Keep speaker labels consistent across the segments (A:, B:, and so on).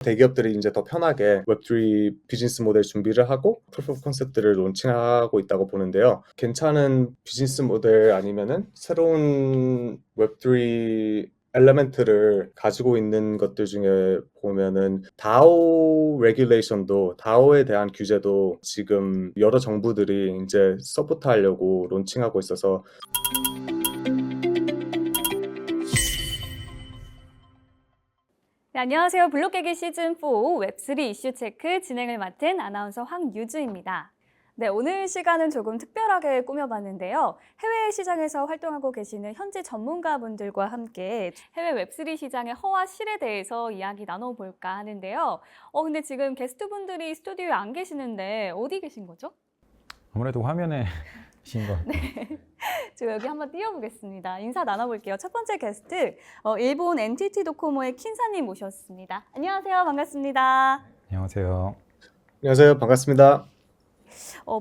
A: 대기업들이 이제 더 편하게 웹3 비즈니스 모델 준비를 하고 프로프 오브 컨셉트를 론칭하고 있다고 보는데요. 괜찮은 비즈니스 모델 아니면은 새로운 웹3 엘레멘트를 가지고 있는 것들 중에 보면은 다오 레귤레이션도 다오에 대한 규제도 지금 여러 정부들이 이제 서포트하려고 론칭하고 있어서
B: 네, 안녕하세요. 블록깨기 시즌4 웹3 이슈 체크 진행을 맡은 아나운서 황유주입니다. 네, 오늘 시간은 조금 특별하게 꾸며봤는데요. 해외 시장에서 활동하고 계시는 현지 전문가분들과 함께 해외 웹3 시장의 허와 실에 대해서 이야기 나눠볼까 하는데요. 근데 지금 게스트분들이 스튜디오에 안 계시는데 어디 계신 거죠?
C: 아무래도 화면에 신 것 같아요.
B: 네, 제가 여기 한번 띄워보겠습니다. 인사 나눠볼게요. 첫 번째 게스트, 일본 NTT 도코모의 킨사님 모셨습니다. 안녕하세요. 반갑습니다.
C: 안녕하세요.
A: 안녕하세요. 반갑습니다.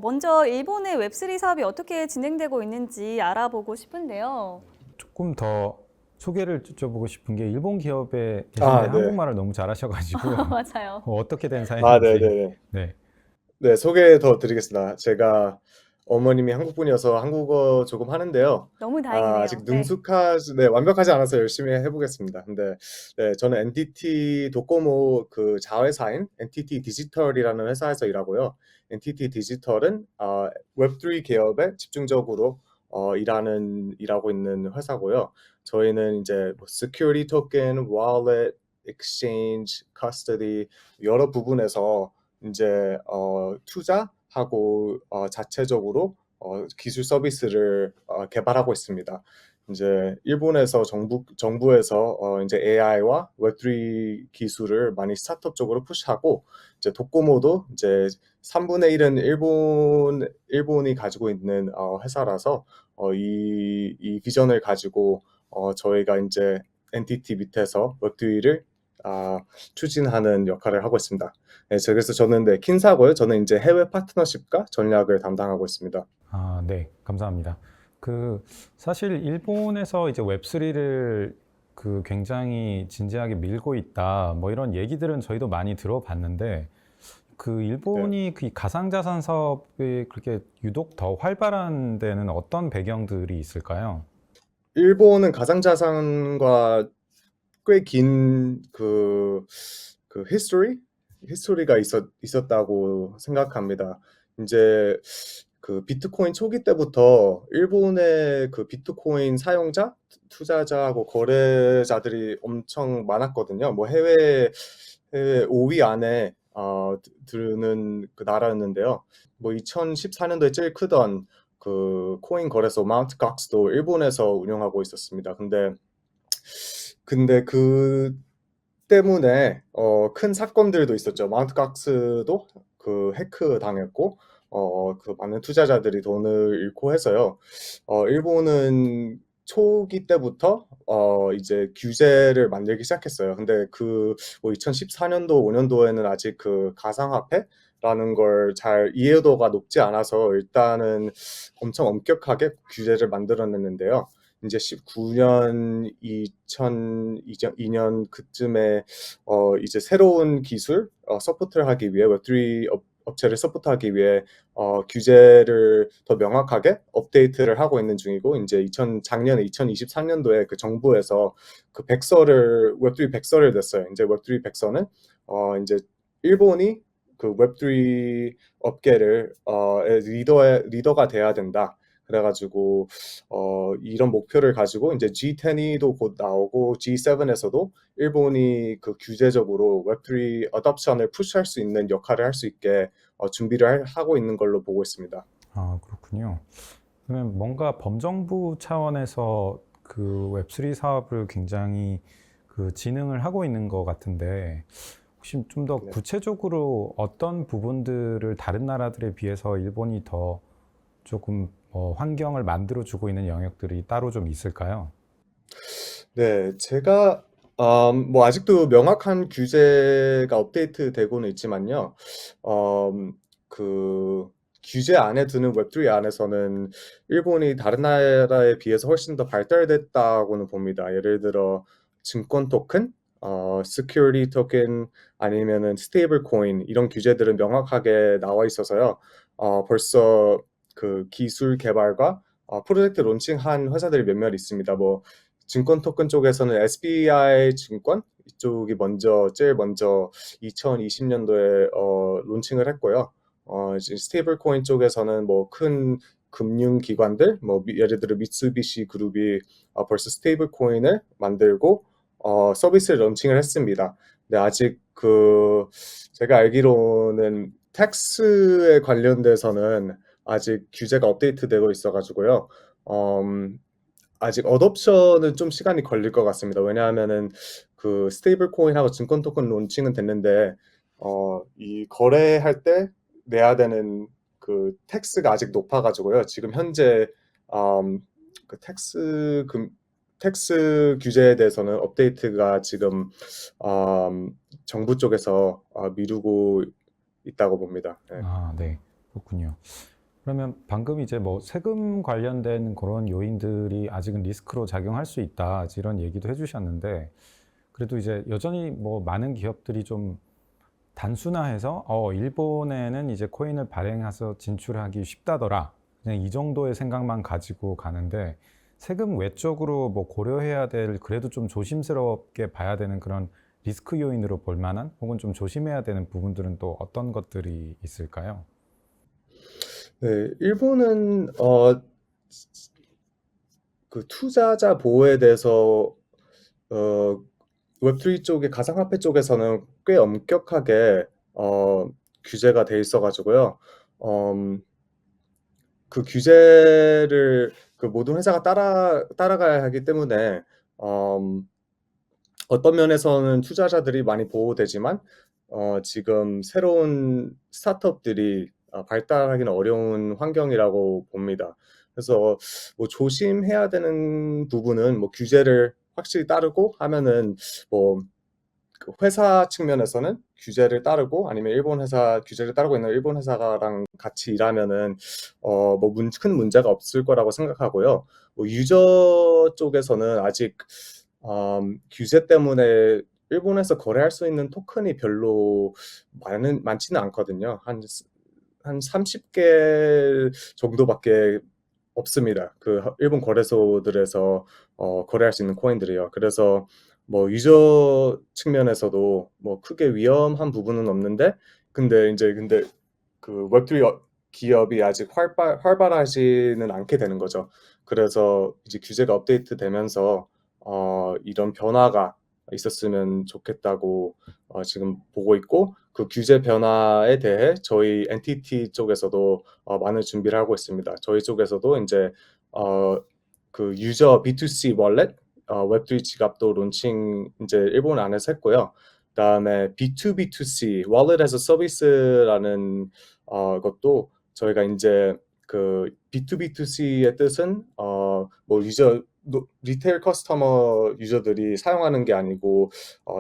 B: 먼저 일본의 웹3 사업이 어떻게 진행되고 있는지 알아보고 싶은데요.
C: 조금 더 소개를 여쭤보고 싶은 게 일본 기업에 계신데
A: 네.
C: 한국말을 너무 잘하셔가지고
B: 맞아요.
C: 어떻게 된 사연인지.
A: 네네네.
C: 네.
A: 네, 소개 더 드리겠습니다. 제가 어머님이 한국 분이어서 한국어 조금 하는데요.
B: 너무 다행이네요.
A: 아직 완벽하지 않아서 열심히 해보겠습니다. 근데 네, 저는 NTT 도코모 그 자회사인 NTT 디지털이라는 회사에서 일하고요. NTT 디지털은 웹3 기업에 집중적으로 일하고 있는 회사고요. 저희는 이제 뭐 security token, wallet, exchange, custody 여러 부분에서 이제 투자하고 자체적으로 기술 서비스를 개발하고 있습니다. 이제 일본에서 정부에서 이제 AI와 웹3 기술을 많이 스타트업 쪽으로 푸시하고 이제 도코모도 이제 3분의 1은 일본이 가지고 있는 회사라서 이 비전을 가지고 저희가 이제 NTT 밑에서 웹3를 추진하는 역할을 하고 있습니다. 네, 그래서 저는 킨사고요. 저는 이제 해외 파트너십과 전략을 담당하고 있습니다.
C: 네, 감사합니다. 사실 일본에서 이제 웹3를 굉장히 진지하게 밀고 있다, 뭐 이런 얘기들은 저희도 많이 들어봤는데, 일본이 그 가상자산 사업이 그렇게 유독 더 활발한 데는 어떤 배경들이 있을까요?
A: 일본은 가상자산과 꽤 긴 히스토리가 있었다고 생각합니다. 이제 그 비트코인 초기 때부터 일본의 그 비트코인 사용자, 투자자하고 거래자들이 엄청 많았거든요. 뭐 해외 5위 안에 드는 그 나라였는데요. 뭐 2014년도에 제일 크던 그 코인 거래소 마운트 각스도 일본에서 운영하고 있었습니다. 근데 그 때문에 큰 사건들도 있었죠. 마운트 각스도 그 해크 당했고 그 많은 투자자들이 돈을 잃고 해서요. 일본은 초기 때부터 이제 규제를 만들기 시작했어요. 근데 뭐 2014년도, 5년도에는 아직 그 가상화폐라는 걸 잘 이해도가 높지 않아서 일단은 엄청 엄격하게 규제를 만들어냈는데요. 이제 19년, 2002년 그쯤에 이제 새로운 기술 서포트를 하기 위해 웹3 업체를 서포트하기 위해 규제를 더 명확하게 업데이트를 하고 있는 중이고 이제 작년에 2023년도에 그 정부에서 그 웹3 백서를 냈어요. 이제 웹3 백서는 이제 일본이 그 웹3 업계를 리더가 돼야 된다. 그래가지고 이런 목표를 가지고 이제 G10도 곧 나오고 G7에서도 일본이 그 규제적으로 웹3 어답션을 푸시할 수 있는 역할을 할 수 있게 준비를 하고 있는 걸로 보고 있습니다.
C: 그렇군요. 그러면 뭔가 범정부 차원에서 그 웹3 사업을 굉장히 진행을 하고 있는 것 같은데, 혹시 좀 더 구체적으로 어떤 부분들을 다른 나라들에 비해서 일본이 더 조금 환경을 만들어주고 있는 영역들이 따로 좀 있을까요?
A: 네, 제가 뭐 아직도 명확한 규제가 업데이트 되고는 있지만요. 그 규제 안에 드는 웹3 안에서는 일본이 다른 나라에 비해서 훨씬 더 발달됐다고는 봅니다. 예를 들어 증권 토큰, security token 아니면은 스테이블 코인 이런 규제들은 명확하게 나와 있어서요. 벌써 그 기술 개발과 프로젝트 론칭한 회사들이 몇몇 있습니다. 뭐 증권 토큰 쪽에서는 SBI 증권 이쪽이 제일 먼저 2020년도에 론칭을 했고요. 이제 스테이블 코인 쪽에서는 뭐 큰 금융 기관들, 뭐 예를 들어 미쓰비시 그룹이 벌써 스테이블 코인을 만들고 서비스를 런칭을 했습니다. 근데 아직 제가 알기로는 텍스에 관련돼서는 아직 규제가 업데이트되고 있어가지고요. 아직 어댑션은 좀 시간이 걸릴 것 같습니다. 왜냐하면은 그 스테이블 코인하고 증권 토큰 론칭은 됐는데 이 거래할 때 내야 되는 그 텍스가 아직 높아가지고요. 지금 현재 그 텍스 규제에 대해서는 업데이트가 지금 정부 쪽에서 미루고 있다고 봅니다. 네.
C: 아, 네. 그렇군요. 그러면 방금 이제 뭐 세금 관련된 그런 요인들이 아직은 리스크로 작용할 수 있다, 이런 얘기도 해주셨는데, 그래도 이제 여전히 뭐 많은 기업들이 좀 단순화해서 일본에는 이제 코인을 발행해서 진출하기 쉽다더라, 그냥 이 정도의 생각만 가지고 가는데, 세금 외적으로 뭐 고려해야 될, 그래도 좀 조심스럽게 봐야 되는 그런 리스크 요인으로 볼 만한, 혹은 좀 조심해야 되는 부분들은 또 어떤 것들이 있을까요?
A: 네, 일본은 그 투자자 보호에 대해서 웹3 쪽의 가상화폐 쪽에서는 꽤 엄격하게 규제가 돼 있어가지고요. 그 규제를 그 모든 회사가 따라가야 하기 때문에 어떤 면에서는 투자자들이 많이 보호되지만 지금 새로운 스타트업들이 발달하기는 어려운 환경이라고 봅니다. 그래서 뭐 조심해야 되는 부분은 뭐 규제를 확실히 따르고 하면은 뭐 그 회사 측면에서는 규제를 따르고 아니면 일본 회사 규제를 따르고 있는 일본 회사랑 같이 일하면은 뭐 큰 문제가 없을 거라고 생각하고요. 뭐 유저 쪽에서는 아직 규제 때문에 일본에서 거래할 수 있는 토큰이 별로 많지는 않거든요. 한 30개 정도밖에 없습니다. 그 일본 거래소들에서 거래할 수 있는 코인들이요. 그래서 뭐 유저 측면에서도 뭐 크게 위험한 부분은 없는데 근데 그 웹3 기업이 아직 활발하지는 않게 되는 거죠. 그래서 이제 규제가 업데이트 되면서 이런 변화가 있었으면 좋겠다고 지금 보고 있고 그 규제 변화에 대해 저희 NTT 쪽에서도 많은 준비를 하고 있습니다. 저희 쪽에서도 이제 그 유저 B2C 월렛 웹3 지갑도 론칭 이제 일본 안에서 했고요. 그다음에 B2B2C Wallet as a Service라는 것도 저희가 이제 그 B2B2C의 뜻은 뭐 리테일 커스터머 유저들이 사용하는 게 아니고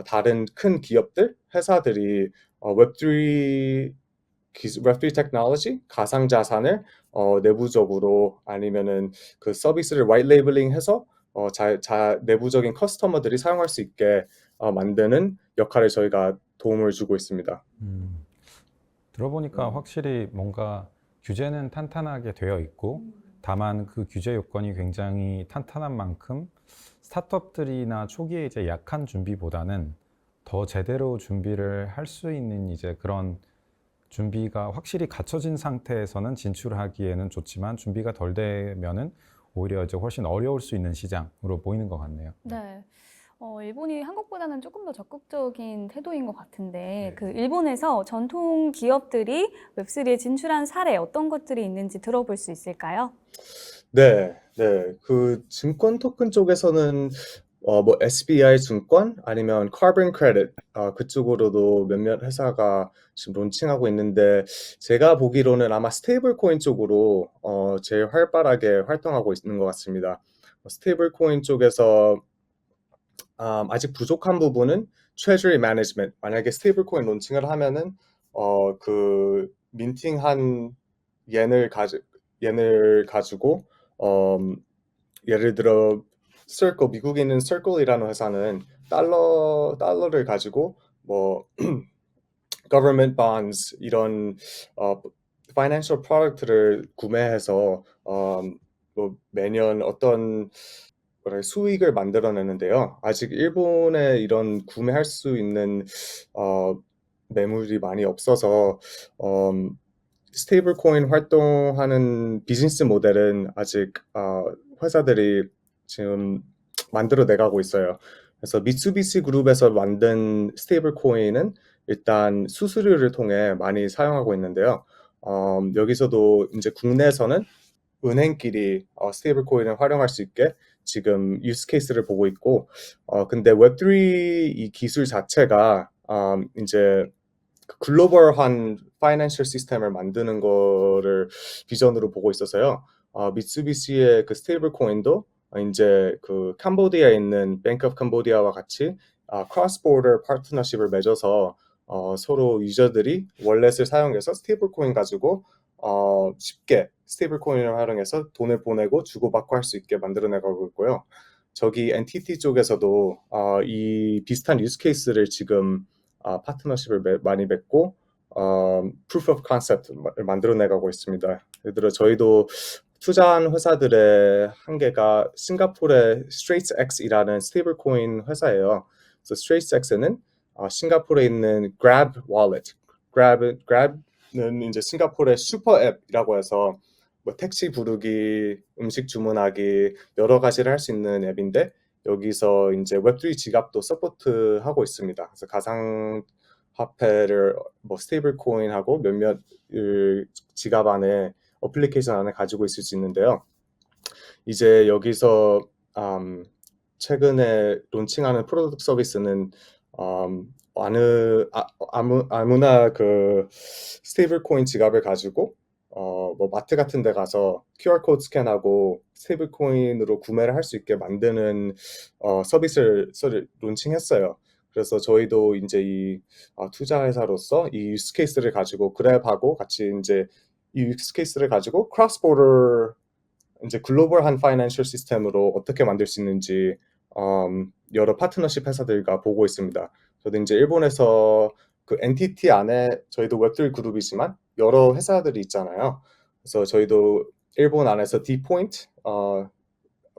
A: 다른 큰 기업들, 회사들이 웹3 테크놀로지, 가상 자산을 내부적으로 아니면은 그 서비스를 화이트 레이블링해서 내부적인 커스터머들이 사용할 수 있게 만드는 역할을 저희가 도움을 주고 있습니다.
C: 들어보니까 확실히 뭔가 규제는 탄탄하게 되어 있고, 다만 그 규제 요건이 굉장히 탄탄한 만큼 스타트업들이나 초기에 이제 약한 준비보다는 더 제대로 준비를 할 수 있는 이제 그런 준비가 확실히 갖춰진 상태에서는 진출하기에는 좋지만, 준비가 덜 되면은 오히려 이제 훨씬 어려울 수 있는 시장으로 보이는 것 같네요.
B: 네. 일본이 한국보다는 조금 더 적극적인 태도인 것 같은데,
C: 네.
B: 그 일본에서 전통 기업들이 웹3에 진출한 사례 어떤 것들이 있는지 들어볼 수 있을까요?
A: 네, 네. 그 증권 토큰 쪽에서는 뭐 SBI 증권 아니면 카본 크레딧 그쪽으로도 몇몇 회사가 지금 론칭하고 있는데 제가 보기로는 아마 스테이블 코인 쪽으로 제일 활발하게 활동하고 있는 것 같습니다. 스테이블 코인 쪽에서 아직 부족한 부분은 트레저리 매니지먼트. 만약에 스테이블 코인 론칭을 하면은 그 민팅한 옌을 가지고 예를 들어 미국에 있는 Circle이라는 회사는 달러를 가지고 뭐 government bonds 이런 financial product를 구매해서 뭐 매년 어떤 수익을 만들어내는데요. 아직 일본에 이런 구매할 수 있는 어, 매물이 많이 없어서 스테이블 코인 활동하는 비즈니스 모델은 아직 회사들이 지금 만들어 내가고 있어요. 그래서 미쓰비시 그룹에서 만든 스테이블 코인은 일단 수수료를 통해 많이 사용하고 있는데요. 여기서도 이제 국내에서는 은행끼리 스테이블 코인을 활용할 수 있게 지금 유스 케이스를 보고 있고, 근데 웹3 이 기술 자체가 이제 글로벌한 파이낸셜 시스템을 만드는 거를 비전으로 보고 있어서요. 미쓰비시의 그 스테이블 코인도 이제 그 캄보디아에 있는 뱅크 오브 캄보디아와 같이 크로스 보더 파트너십을 맺어서 서로 유저들이 월렛을 사용해서 스테이블 코인 가지고 쉽게 스테이블 코인을 활용해서 돈을 보내고 주고받고 할 수 있게 만들어내가고 있고요. 저기 NTT 쪽에서도 이 비슷한 유스 케이스를 지금 파트너십을 많이 맺고 proof of concept을 만들어내가고 있습니다. 예를 들어 저희도 투자한 회사들의 한 개가 싱가포르의 StraightX이라는 스테이블 코인 회사예요. 그래서 StraightX는 싱가포르에 있는 Grab Wallet, Grab는 이제 싱가포르의 슈퍼 앱이라고 해서 뭐 택시 부르기, 음식 주문하기 여러 가지를 할 수 있는 앱인데 여기서 이제 웹3 지갑도 서포트하고 있습니다. 그래서 가상화폐를 뭐 스테이블 코인하고 몇몇 지갑 안에 어플리케이션 안에 가지고 있을 수 있는데요. 이제 여기서 최근에 론칭하는 프로덕트 서비스는 아무나 그 스테이블 코인 지갑을 가지고 뭐 마트 같은 데 가서 QR 코드 스캔하고 스테이블 코인으로 구매를 할 수 있게 만드는 서비스를 론칭했어요. 그래서 저희도 이제 이 투자 회사로서 이 유스 케이스를 가지고 그랩하고 같이 이제 이 유스 케이스를 가지고 크로스 보더 이제 글로벌한 파이낸셜 시스템으로 어떻게 만들 수 있는지 여러 파트너십 회사들과 보고 있습니다. 저도 이제 일본에서 그 NTT 안에 저희도 웹3 그룹이지만 여러 회사들이 있잖아요. 그래서 저희도 일본 안에서 D포인트,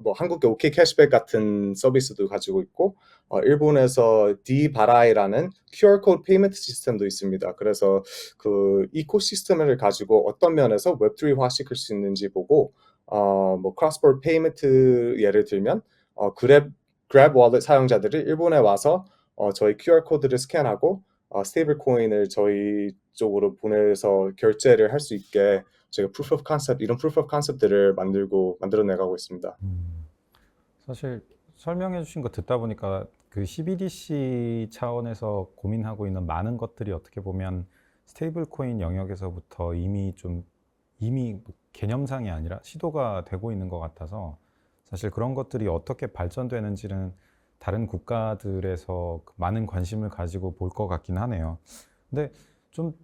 A: 뭐 한국의 OK 캐시백 같은 서비스도 가지고 있고 일본에서 D바라이라는 QR 코드 페이먼트 시스템도 있습니다. 그래서 그 이코시스템을 가지고 어떤 면에서 웹3화 시킬 수 있는지 보고 뭐 크로스보더 페이먼트 예를 들면 그랩 월렛 사용자들이 일본에 와서 저희 QR 코드를 스캔하고 스테이블 코인을 저희 쪽으로 보내서 결제를 할 수 있게 제가 proof of concept 이런 proof of concept들을 만들어내가고 있습니다.
C: 사실 설명해 주신 거 듣다 보니까 그 CBDC 차원에서 고민하고 있는 많은 것들이 어떻게 보면 스테이블 코인 영역에서부터 이미 개념상이 아니라 시도가 되고 있는 것 같아서 사실 그런 것들이 어떻게 발전되는지는 다른 국가들에서 많은 관심을 가지고 볼 것 같긴 하네요. 근데 좀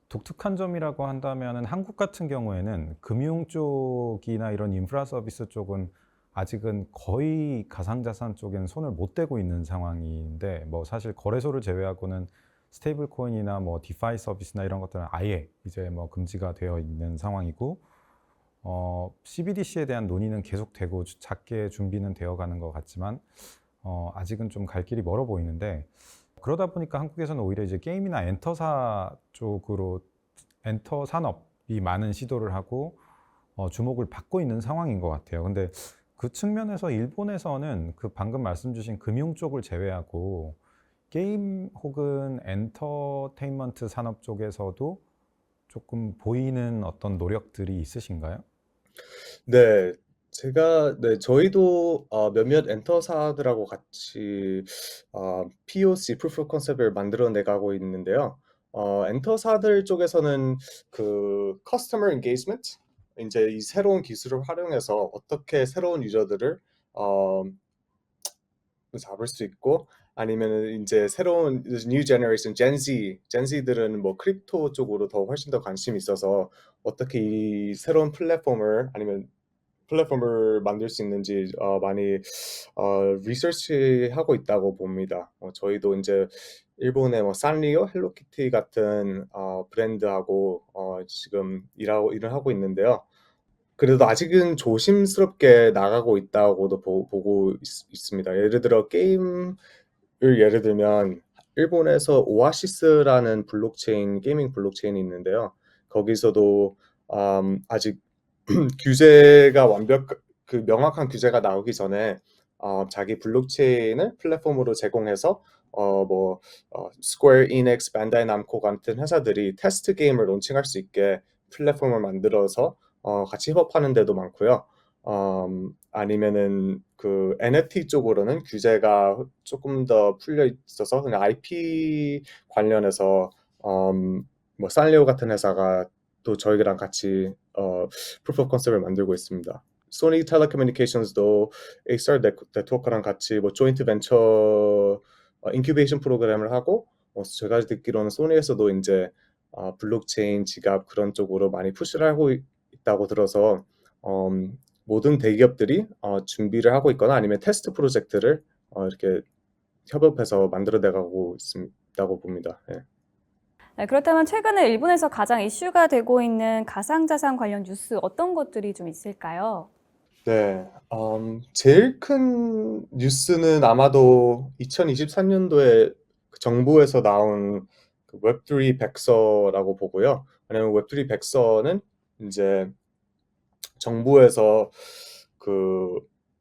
C: 독특한 점이라고 한다면 한국 같은 경우에는 금융 쪽이나 이런 인프라 서비스 쪽은 아직은 거의 가상자산 쪽에는 손을 못 대고 있는 상황인데 뭐 사실 거래소를 제외하고는 스테이블 코인이나 뭐 디파이 서비스나 이런 것들은 아예 이제 뭐 금지가 되어 있는 상황이고 CBDC에 대한 논의는 계속되고 작게 준비는 되어 가는 것 같지만 아직은 좀 갈 길이 멀어 보이는데 그러다 보니까 한국에서는 오히려 이제 게임이나 엔터사 쪽으로 엔터 산업이 많은 시도를 하고 주목을 받고 있는 상황인 것 같아요. 근데 그 측면에서 일본에서는 그 방금 말씀 주신 금융 쪽을 제외하고 게임 혹은 엔터테인먼트 산업 쪽에서도 조금 보이는 어떤 노력들이 있으신가요?
A: 네, 저희도 몇몇 엔터사들하고 같이 POC, Proof of Concept을 만들어내가고 있는데요. 엔터사들 쪽에서는 그 Customer Engagement, 이제 이 새로운 기술을 활용해서 어떻게 새로운 유저들을 어, 잡을 수 있고 아니면 이제 새로운 New Generation, Gen Z들은 뭐 크립토 쪽으로 더 훨씬 더 관심이 있어서 어떻게 이 새로운 플랫폼을 아니면 플랫폼을 만들 수 있는지 많이 리서치하고 있다고 봅니다. 저희도 이제 일본의 뭐 산리오, 헬로키티 같은 브랜드하고 지금 일을 하고 있는데요. 그래도 아직은 조심스럽게 나가고 있다고도 보고 있습니다. 예를 들어 예를 들면 일본에서 오아시스라는 게이밍 블록체인이 있는데요. 거기서도 아직 규제가 명확한 규제가 나오기 전에 자기 블록체인을 플랫폼으로 제공해서 스퀘어 이닉스, 반다이 남코 같은 회사들이 테스트 게임을 론칭할 수 있게 플랫폼을 만들어서 같이 협업하는 데도 많고요. 아니면은 그 NFT 쪽으로는 규제가 조금 더 풀려 있어서 그냥 IP 관련해서 뭐 산리오 같은 회사가 또 저희랑 같이 프루프 오브 컨셉을 만들고 있습니다. 소니 텔레커뮤니케이션스도 에이스타 네트워크랑 같이 뭐 조인트 벤처 인큐베이션 프로그램을 하고 제가 듣기로는 소니에서도 이제 블록체인 지갑 그런 쪽으로 많이 푸시를 하고 있다고 들어서 모든 대기업들이 준비를 하고 있거나 아니면 테스트 프로젝트를 이렇게 협업해서 만들어내가고 있다고 봅니다. 예.
B: 네, 그렇다면 최근에 일본에서 가장 이슈가 되고 있는 가상자산 관련 뉴스 어떤 것들이 좀 있을까요?
A: 네, 제일 큰 뉴스는 아마도 2023년도에 정부에서 나온 그 웹3 백서라고 보고요. 왜냐면 웹3 백서는 이제 정부에서 그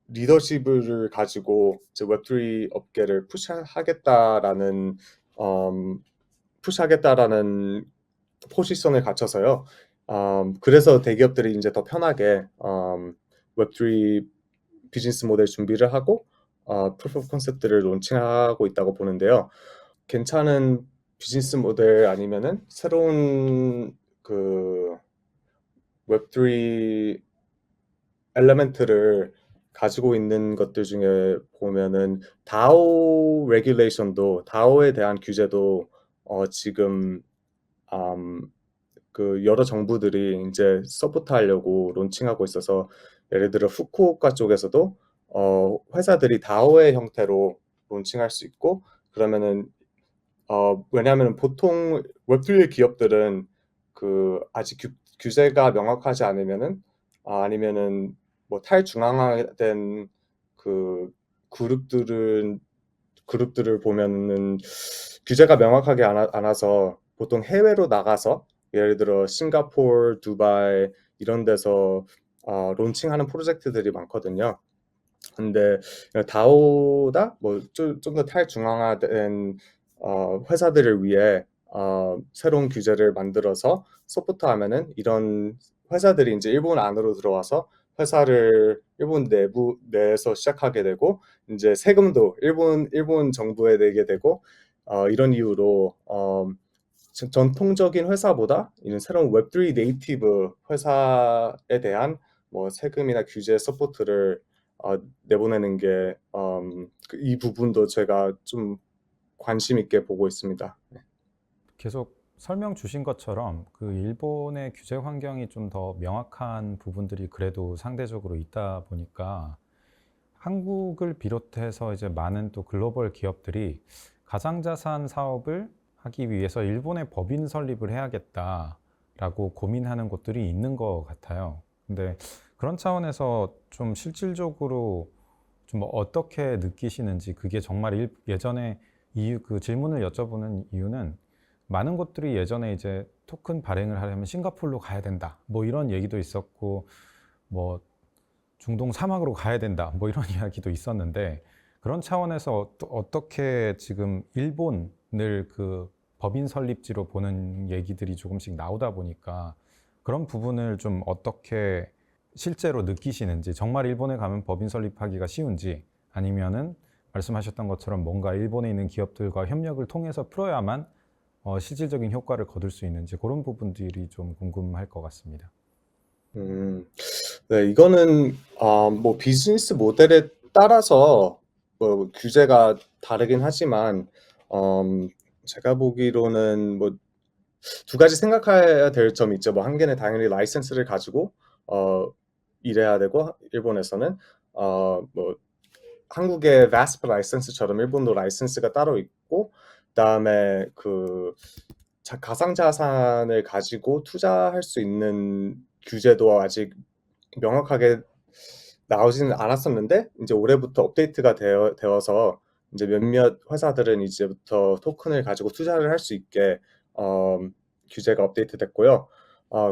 A: 리더십을 가지고 이제 웹3 업계를 푸시하겠다라는 포지션을 갖춰서요. 그래서 대기업들이 이제 더 편하게 웹3 비즈니스 모델 준비를 하고 프루프 오브 컨셉들을 론칭하고 있다고 보는데요. 괜찮은 비즈니스 모델 아니면은 새로운 그 웹3 엘레멘트를 가지고 있는 것들 중에 보면은 다오에 대한 규제도 지금 그 여러 정부들이 이제 서포트하려고 론칭하고 있어서 예를 들어 후쿠오카 쪽에서도 회사들이 다오의 형태로 론칭할 수 있고 그러면은 왜냐하면 보통 웹3의 기업들은 그 아직 규제가 명확하지 않으면은 아니면은 뭐 탈중앙화된 그 그룹들을 보면은 규제가 명확하게 않아서 보통 해외로 나가서 예를 들어 싱가포르, 두바이 이런 데서 론칭하는 프로젝트들이 많거든요. 근데 다오다 뭐 좀 더 탈중앙화된 회사들을 위해 새로운 규제를 만들어서 서포트하면은 이런 회사들이 이제 일본 안으로 들어와서 회사를 일본 내에서 시작하게 되고 이제 세금도 일본 정부에 내게 되고 이런 이유로 전통적인 회사보다 이런 새로운 웹3 네이티브 회사에 대한 뭐 세금이나 규제 서포트를 내보내는 게 이 부분도 제가 좀 관심 있게 보고 있습니다. 네.
C: 계속 설명 주신 것처럼 그 일본의 규제 환경이 좀 더 명확한 부분들이 그래도 상대적으로 있다 보니까 한국을 비롯해서 이제 많은 또 글로벌 기업들이 가상자산 사업을 하기 위해서 일본의 법인 설립을 해야겠다라고 고민하는 곳들이 있는 것 같아요. 근데 그런 차원에서 좀 실질적으로 좀 어떻게 느끼시는지 그게 정말 예전에 그 질문을 여쭤보는 이유는 많은 곳들이 예전에 이제 토큰 발행을 하려면 싱가포르로 가야 된다 뭐 이런 얘기도 있었고 뭐 중동 사막으로 가야 된다 뭐 이런 이야기도 있었는데 그런 차원에서 어떻게 지금 일본을 그 법인 설립지로 보는 얘기들이 조금씩 나오다 보니까 그런 부분을 좀 어떻게 실제로 느끼시는지 정말 일본에 가면 법인 설립하기가 쉬운지 아니면은 말씀하셨던 것처럼 뭔가 일본에 있는 기업들과 협력을 통해서 풀어야만 실질적인 효과를 거둘 수 있는지 그런 부분들이 좀 궁금할 것 같습니다.
A: 네, 이거는 뭐 비즈니스 모델에 따라서 뭐 규제가 다르긴 하지만 제가 보기로는 뭐 두 가지 생각해야 될 점이 있죠. 뭐 한 개는 당연히 라이센스를 가지고 일해야 되고 일본에서는 뭐 한국의 VASP 라이선스처럼 일본도 라이선스가 따로 있고 그다음에 그 가상자산을 가지고 투자할 수 있는 규제도 아직 명확하게 나오지는 않았었는데 이제 올해부터 업데이트가 되어서 이제 몇몇 회사들은 이제부터 토큰을 가지고 투자를 할 수 있게 규제가 업데이트됐고요.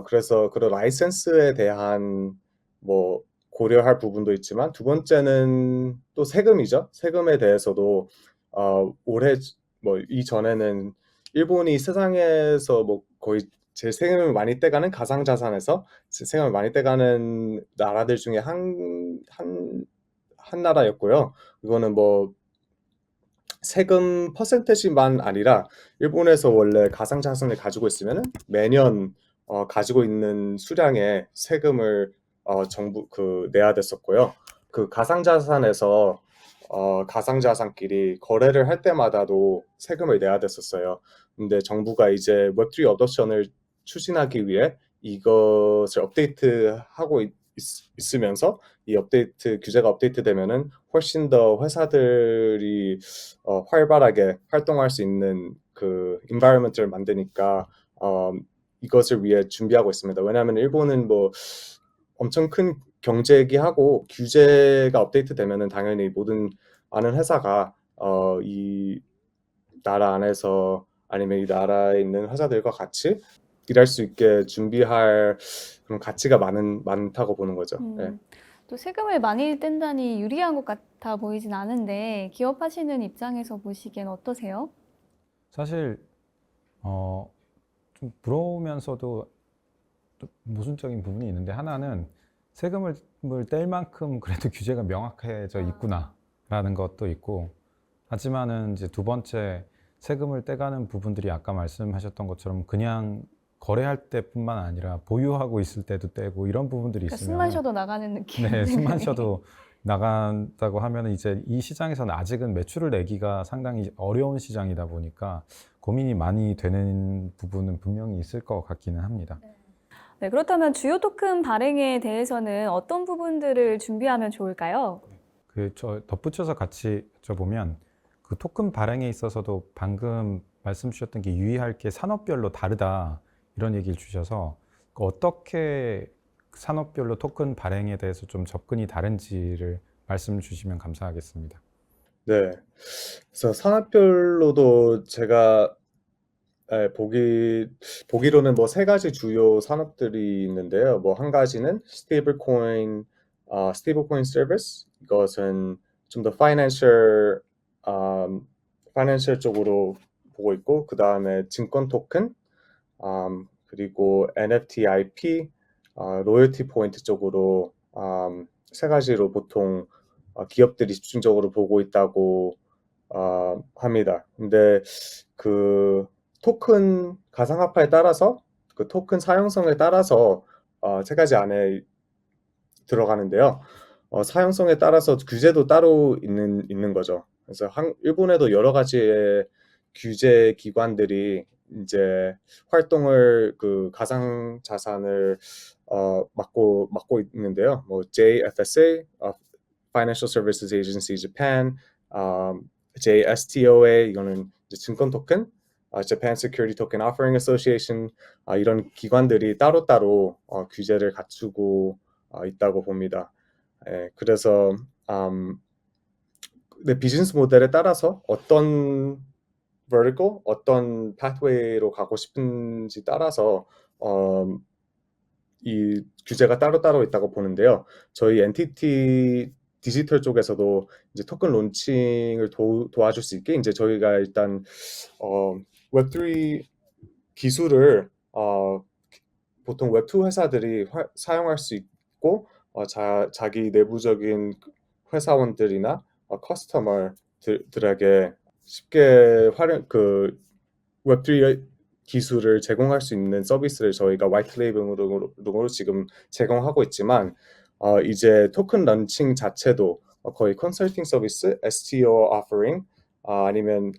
A: 그래서 그런 라이센스에 대한 뭐 고려할 부분도 있지만 두 번째는 또 세금이죠. 세금에 대해서도 올해 뭐 이전에는 일본이 세상에서 뭐 거의 제일 세금을 많이 떼가는 가상자산에서 세금을 많이 떼가는 나라들 중에 한 나라였고요. 이거는 뭐 세금 퍼센테이지만 아니라 일본에서 원래 가상자산을 가지고 있으면 매년 가지고 있는 수량의 세금을 정부 내야 됐었고요. 그 가상자산에서 가상자산끼리 거래를 할 때마다도 세금을 내야 됐었어요. 근데 정부가 이제 웹3 어덕션을 추진하기 위해 이것을 업데이트하고 있으면서 이 규제가 업데이트되면은 훨씬 더 회사들이 활발하게 활동할 수 있는 그 environment를 만드니까 이것을 위해 준비하고 있습니다. 왜냐하면 일본은 뭐 엄청 큰 경제이기 하고 규제가 업데이트되면은 당연히 모든 아는 회사가 이 나라 안에서 아니면 이 나라에 있는 회사들과 같이 일할 수 있게 준비할 그런 가치가 많다고 보는 거죠. 네.
B: 또 세금을 많이 뗀다니 유리한 것 같아 보이진 않은데 기업하시는 입장에서 보시기엔 어떠세요?
C: 사실 좀 부러우면서도 또 모순적인 부분이 있는데 하나는 세금을 뗄 만큼 그래도 규제가 명확해져 있구나라는 것도 있고 하지만은 이제 두 번째 세금을 떼가는 부분들이 아까 말씀하셨던 것처럼 그냥 거래할 때뿐만 아니라 보유하고 있을 때도 떼고 이런 부분들이
B: 그러니까
C: 있으면
B: 숨만 쉬어도 나가는 느낌.
C: 네, 숨만 쉬어도 나간다고 하면 이제 이 시장에서는 아직은 매출을 내기가 상당히 어려운 시장이다 보니까 고민이 많이 되는 부분은 분명히 있을 것 같기는 합니다.
B: 네, 그렇다면 주요 토큰 발행에 대해서는 어떤 부분들을 준비하면 좋을까요?
C: 저 덧붙여서 같이 여쭤보면 그 토큰 발행에 있어서도 방금 말씀 주셨던 게 유의할 게 산업별로 다르다 이런 얘기를 주셔서 어떻게 산업별로 토큰 발행에 대해서 좀 접근이 다른지를 말씀 주시면 감사하겠습니다.
A: 네. 그래서 산업별로도 제가 보기로는 뭐 세 가지 주요 산업들이 있는데요. 뭐 한 가지는 스테이블코인 서비스. 이것은 좀 더 파이낸셜 쪽으로 보고 있고, 그 다음에 증권 토큰, 그리고 NFT IP, 로열티 포인트 쪽으로 세 가지로 보통 기업들이 집중적으로 보고 있다고 합니다. 근데 그 토큰 가상화폐에 따라서 그 토큰 사용성에 따라서 세 가지 안에 들어가는데요. 사용성에 따라서 규제도 따로 있는 거죠. 그래서 일본에도 여러 가지의 규제 기관들이 이제 활동을 그 가상 자산을 맡고 있는데요. 뭐 JFSA, Financial Services Agency Japan, JSTOA 이거는 이제 증권 토큰, Japan Security Token Offering Association 이런 기관들이 따로따로 규제를 갖추고 있다고 봅니다. 그래서 내 비즈니스 모델에 따라서 어떤 vertical, 어떤 pathway로 가고 싶은지 따라서 이 규제가 따로따로 있다고 보는데요. 저희 NTT 디지털 쪽에서도 이제 토큰 론칭을 도와줄 수 있게 이제 저희가 일단 웹3 기술을 보통 웹2 회사들이 사용할 수 있고 자기 내부적인 회사원들이나 커스터머들에게 쉽게 웹3 기술을 제공할 수 있는 서비스를 저희가 화이트 레이블로 지금 제공하고 있지만 이제 토큰 런칭 자체도 거의 컨설팅 서비스, STO 오퍼링 아니면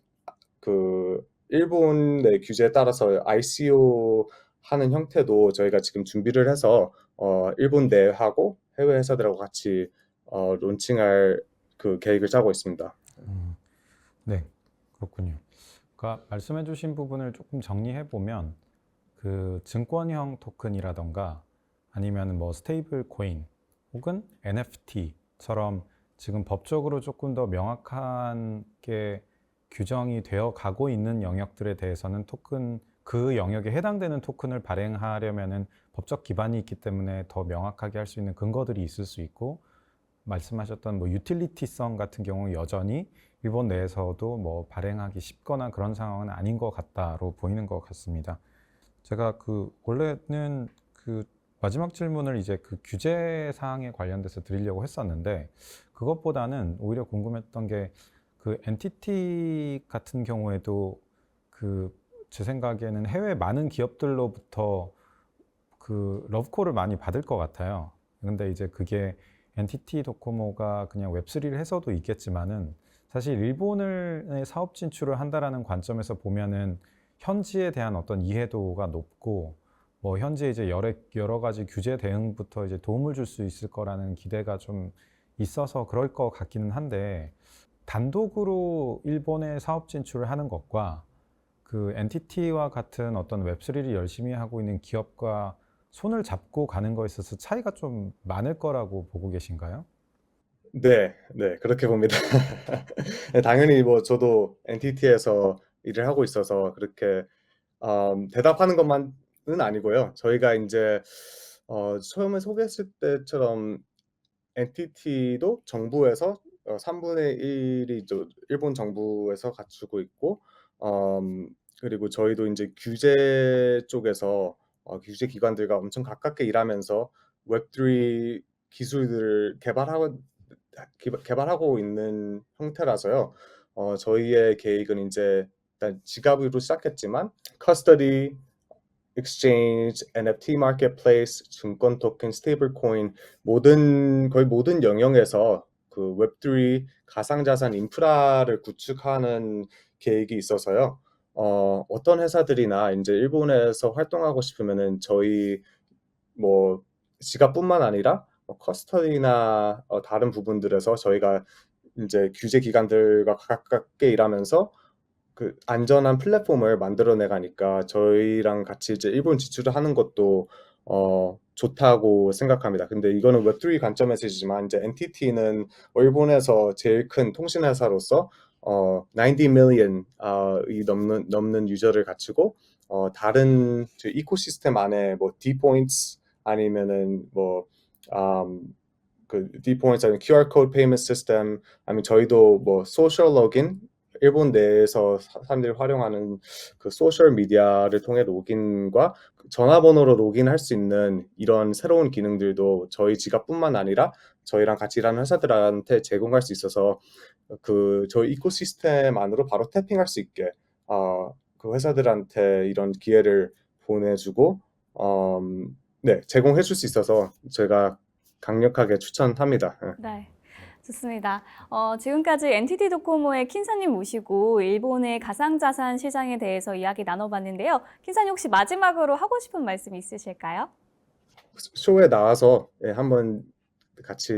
A: 그 일본의 규제에 따라서 ICO 하는 형태도 저희가 지금 준비를 해서 일본 내하고 해외 회사들하고 같이 론칭할 그 계획을 짜고 있습니다.
C: 네, 그렇군요. 그러니까 말씀해주신 부분을 조금 정리해 보면 그 증권형 토큰이라던가 아니면 뭐 스테이블 코인 혹은 NFT처럼 지금 법적으로 조금 더 명확하게 규정이 되어 가고 있는 영역들에 대해서는 토큰 그 영역에 해당되는 토큰을 발행하려면은 법적 기반이 있기 때문에 더 명확하게 할 수 있는 근거들이 있을 수 있고 말씀하셨던 뭐 유틸리티성 같은 경우 여전히 일본 내에서도 뭐 발행하기 쉽거나 그런 상황은 아닌 것 같다로 보이는 것 같습니다. 제가 그 원래는 그 마지막 질문을 이제 그 규제 사항에 관련돼서 드리려고 했었는데 그것보다는 오히려 궁금했던 게 그 엔티티 같은 경우에도 그 제 생각에는 해외 많은 기업들로부터 그 러브콜을 많이 받을 것 같아요. 근데 이제 그게 NTT 도코모가 그냥 웹3를 해서도 있겠지만은 사실 일본의 사업 진출을 한다라는 관점에서 보면은 현지에 대한 어떤 이해도가 높고 뭐 현재 이제 여러 가지 규제 대응부터 이제 도움을 줄 수 있을 거라는 기대가 좀 있어서 그럴 것 같기는 한데 단독으로 일본에 사업 진출을 하는 것과 그 NTT와 같은 어떤 웹3를 열심히 하고 있는 기업과 손을 잡고 가는 거에 있어서 차이가 좀 많을 거라고 보고 계신가요?
A: 네, 네, 그렇게 봅니다. 네, 당연히 뭐 저도 NTT에서 일을 하고 있어서 그렇게 대답하는 것만은 아니고요. 저희가 이제 처음에 소개했을 때처럼 NTT도 정부에서 3분의 1이 일본 정부에서 갖추고 있고, 그리고 저희도 이제 규제 쪽에서 규제 기관들과 엄청 가깝게 일하면서 웹3 기술들을 개발하고 있는 형태라서요. 저희의 계획은 이제 일단 지갑으로 시작했지만 커스터디, exchange, NFT marketplace, 증권 토큰, 스테이블 코인 거의 모든 영역에서 그 웹3 가상자산 인프라를 구축하는 계획이 있어서요. 어떤 회사들이나 이제 일본에서 활동하고 싶으면은 저희 뭐 지갑뿐만 아니라 뭐 커스터디나 다른 부분들에서 저희가 이제 규제 기관들과 가깝게 일하면서 그 안전한 플랫폼을 만들어내 가니까 저희랑 같이 이제 일본 진출을 하는 것도 좋다고 생각합니다. 근데 이거는 웹3 관점에서지만 이제 NTT는 일본에서 제일 큰 통신 회사로서 90 million 이 넘는 유저를 갖추고 다른 저 이코시스템 안에 뭐 D-Points 아니면은 뭐 그 D-Points 아니면 QR 코드 페이먼트 시스템 아니면 저희도 뭐 소셜 로긴 일본 내에서 사람들이 활용하는 그 소셜 미디어를 통해 로긴과 전화번호로 로긴할 수 있는 이런 새로운 기능들도 저희 지갑뿐만 아니라 저희랑 같이 일하는 회사들한테 제공할 수 있어서 그 저희 이코시스템 안으로 바로 태핑할 수 있게 그 회사들한테 이런 기회를 보내주고 네, 제공해 줄 수 있어서 제가 강력하게 추천합니다.
B: 네. 좋습니다. 지금까지 NTT 도코모의 킨사님 모시고 일본의 가상자산 시장에 대해서 이야기 나눠봤는데요. 킨사님 혹시 마지막으로 하고 싶은 말씀 있으실까요?
A: 쇼에 나와서 한번 같이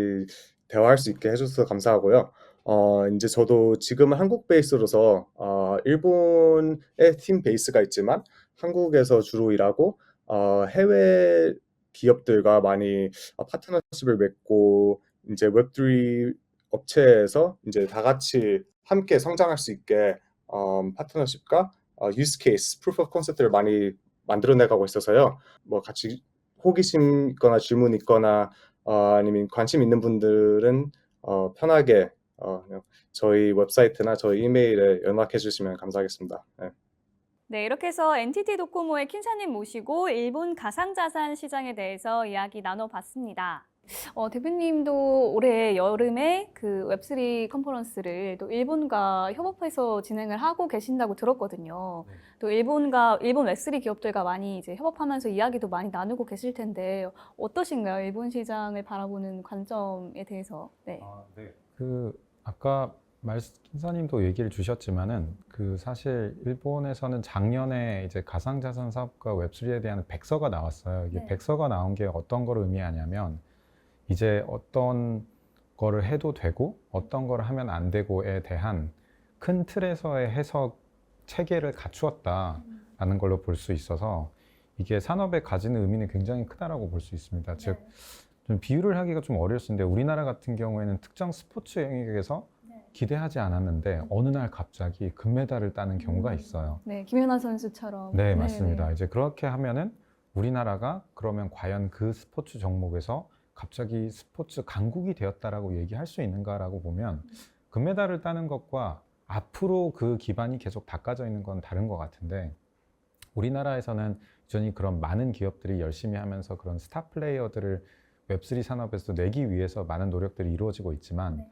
A: 대화할 수 있게 해줘서 감사하고요. 이제 저도 지금은 한국 베이스로서 일본의 팀 베이스가 있지만 한국에서 주로 일하고 해외 기업들과 많이 파트너십을 맺고 이제 웹3 업체에서 이제 다 같이 함께 성장할 수 있게 파트너십과 유스 케이스, 프루프 오브 콘셉트를 많이 만들어내가고 있어서요. 뭐 같이 호기심 있거나 질문 있거나 아니면 관심 있는 분들은 편하게 그냥 저희 웹사이트나 저희 이메일에 연락해 주시면 감사하겠습니다. 네.
B: 네, 이렇게 해서 NTT 도코모의 킨사님 모시고 일본 가상자산 시장에 대해서 이야기 나눠봤습니다. 대표님도 올해 여름에 그 웹3 컨퍼런스를 또 일본과 협업해서 진행을 하고 계신다고 들었거든요.
C: 네.
B: 또 일본 웹3 기업들과 많이 이제 협업하면서 이야기도 많이 나누고 계실 텐데 어떠신가요? 일본 시장을 바라보는 관점에 대해서. 네.
C: 네. 그 아까 김사님도 얘기를 주셨지만은 그 사실 일본에서는 작년에 이제 가상자산 사업과 웹3에 대한 백서가 나왔어요. 이게
B: 네.
C: 백서가 나온 게 어떤 걸 의미하냐면 이제 어떤 거를 해도 되고 어떤 거를 하면 안 되고에 대한 큰 틀에서의 해석 체계를 갖추었다라는 걸로 볼 수 있어서 이게 산업에 가지는 의미는 굉장히 크다라고 볼 수 있습니다. 즉, 좀 비유를 하기가 좀 어려울 수 있는데 우리나라 같은 경우에는 특정 스포츠 영역에서 기대하지 않았는데 어느 날 갑자기 금메달을 따는 경우가 있어요.
B: 네, 김연아 선수처럼.
C: 네, 맞습니다. 이제 그렇게 하면은 우리나라가 그러면 과연 그 스포츠 종목에서 갑자기 스포츠 강국이 되었다라고 얘기할 수 있는가라고 보면 금메달을 따는 것과 앞으로 그 기반이 계속 닦아져 있는 건 다른 것 같은데 우리나라에서는 여전히 그런 많은 기업들이 열심히 하면서 그런 스타 플레이어들을 웹3 산업에서 내기 위해서 많은 노력들이 이루어지고 있지만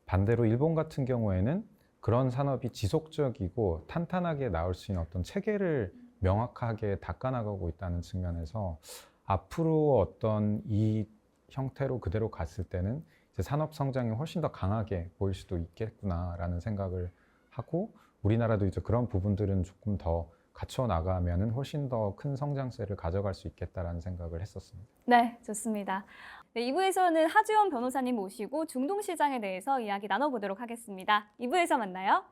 C: 반대로 일본 같은 경우에는 그런 산업이 지속적이고 탄탄하게 나올 수 있는 어떤 체계를 명확하게 닦아나가고 있다는 측면에서 앞으로 어떤 이 형태로 그대로 갔을 때는 이제 산업 성장이 훨씬 더 강하게 보일 수도 있겠구나라는 생각을 하고 우리나라도 이제 그런 부분들은 조금 더 갖춰 나가면은 훨씬 더 큰 성장세를 가져갈 수 있겠다라는 생각을 했었습니다.
B: 네, 좋습니다. 네, 2부에서는 하주원 변호사님 모시고 중동시장에 대해서 이야기 나눠보도록 하겠습니다. 2부에서 만나요.